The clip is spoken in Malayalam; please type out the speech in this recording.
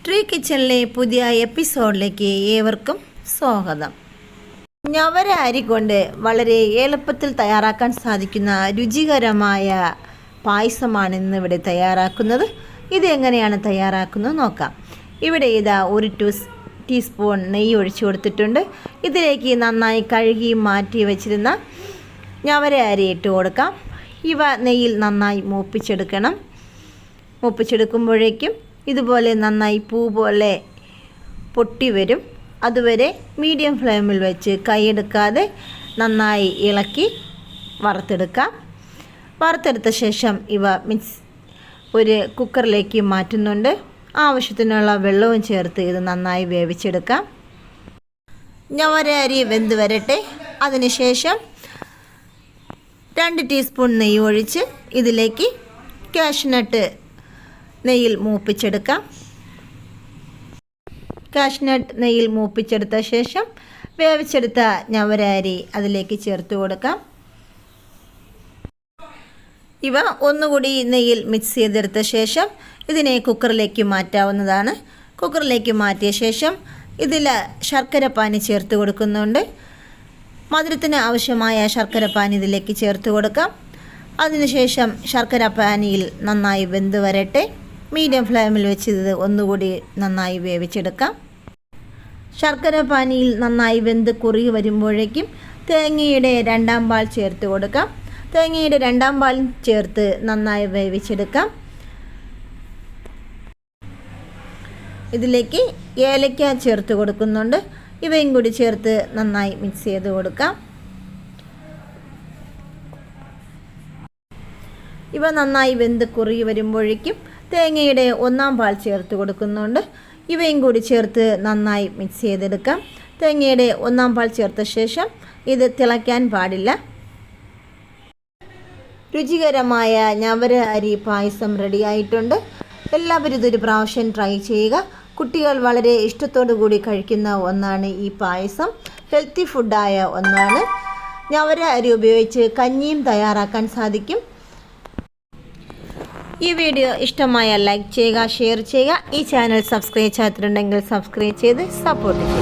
ട്രീ കിച്ചണിലെ പുതിയ എപ്പിസോഡിലേക്ക് ഏവർക്കും സ്വാഗതം. ഞവര അരി കൊണ്ട് വളരെ എളുപ്പത്തിൽ തയ്യാറാക്കാൻ സാധിക്കുന്ന രുചികരമായ പായസമാണ് ഇന്നിവിടെ തയ്യാറാക്കുന്നത്. ഇത് എങ്ങനെയാണ് തയ്യാറാക്കുന്നത് നോക്കാം. ഇവിടെ ഇതാ 1 ടീസ്പൂൺ നെയ്യ് ഒഴിച്ചു കൊടുത്തിട്ടുണ്ട്. ഇതിലേക്ക് നന്നായി കഴുകി മാറ്റി വെച്ചിരുന്ന ഞവര അരി ഇട്ട് കൊടുക്കാം. ഇവ നെയ്യിൽ നന്നായി മൂപ്പിച്ചെടുക്കുമ്പോഴേക്കും ഇതുപോലെ നന്നായി പൂ പോലെ പൊട്ടി വരും. അതുവരെ മീഡിയം ഫ്ലെയിമിൽ വെച്ച് കൈയെടുക്കാതെ നന്നായി ഇളക്കി വറുത്തെടുക്കാം. വറുത്തെടുത്ത ശേഷം ഇവ ഒരു കുക്കറിലേക്ക് മാറ്റുന്നുണ്ട്. ആവശ്യത്തിനുള്ള വെള്ളവും ചേർത്ത് ഇത് നന്നായി വേവിച്ചെടുക്കാം. ഞവര അരി വെന്ത് വരട്ടെ. അതിനുശേഷം 2 ടീസ്പൂൺ നെയ്യ് ഒഴിച്ച് ഇതിലേക്ക് കാഷ്നട്ട് നെയ്യിൽ മൂപ്പിച്ചെടുക്കാം. കാഷ്നട്ട് നെയ്യിൽ മൂപ്പിച്ചെടുത്ത ശേഷം വേവിച്ചെടുത്ത ഞവര അരി അതിലേക്ക് ചേർത്ത് കൊടുക്കാം. ഇവ ഒന്നുകൂടി നെയ്യിൽ മിക്സ് ചെയ്തെടുത്ത ശേഷം ഇതിനെ കുക്കറിലേക്ക് മാറ്റാവുന്നതാണ്. കുക്കറിലേക്ക് മാറ്റിയ ശേഷം ഇതിൽ ശർക്കര പാനി ചേർത്ത് കൊടുക്കുന്നുണ്ട്. മധുരത്തിന് ആവശ്യമായ ശർക്കര പാനി ഇതിലേക്ക് ചേർത്ത് കൊടുക്കാം. അതിനുശേഷം ശർക്കര പാനിയിൽ നന്നായി വെന്ത് വരട്ടെ. മീഡിയം ഫ്ലെയിമിൽ വെച്ച് ഇത് ഒന്നുകൂടി നന്നായി വേവിച്ചെടുക്കാം. ശർക്കര പാനിയിൽ നന്നായി വെന്ത് കുറുകി വരുമ്പോഴേക്കും തേങ്ങയുടെ 2ാം പാൽ ചേർത്ത് കൊടുക്കാം. തേങ്ങയുടെ 2ാം പാൽ ചേർത്ത് നന്നായി വേവിച്ചെടുക്കാം. ഇതിലേക്ക് ഏലക്ക ചേർത്ത് കൊടുക്കുന്നുണ്ട്. ഇവയും കൂടി ചേർത്ത് നന്നായി മിക്സ് ചെയ്ത് കൊടുക്കാം. ഇവ നന്നായി വെന്ത് കുറുകി വരുമ്പോഴേക്കും തേങ്ങയുടെ 1ാം പാൽ ചേർത്ത് കൊടുക്കുന്നുണ്ട്. ഇവയും കൂടി ചേർത്ത് നന്നായി മിക്സ് ചെയ്തെടുക്കാം. തേങ്ങയുടെ 1ാം പാൽ ചേർത്ത ശേഷം ഇത് തിളയ്ക്കാൻ പാടില്ല. രുചികരമായ ഞവര അരി പായസം റെഡിയായിട്ടുണ്ട്. എല്ലാവരും ഇതൊരു പ്രാവശ്യം ട്രൈ ചെയ്യുക. കുട്ടികൾ വളരെ ഇഷ്ടത്തോടു കൂടി കഴിക്കുന്ന ഒന്നാണ് ഈ പായസം. ഹെൽത്തി ഫുഡായ ഒന്നാണ്. ഞവര അരി ഉപയോഗിച്ച് കഞ്ഞിയും തയ്യാറാക്കാൻ സാധിക്കും. ഈ വീഡിയോ ഇഷ്ടമായ ലൈക്ക് ചെയ്യുക, ഷെയർ ചെയ്യുക. ഈ ചാനൽ സബ്സ്ക്രൈബ് ചെയ്തിട്ടുണ്ടെങ്കിൽ സബ്സ്ക്രൈബ് ചെയ്ത് സപ്പോർട്ട് ചെയ്യുക.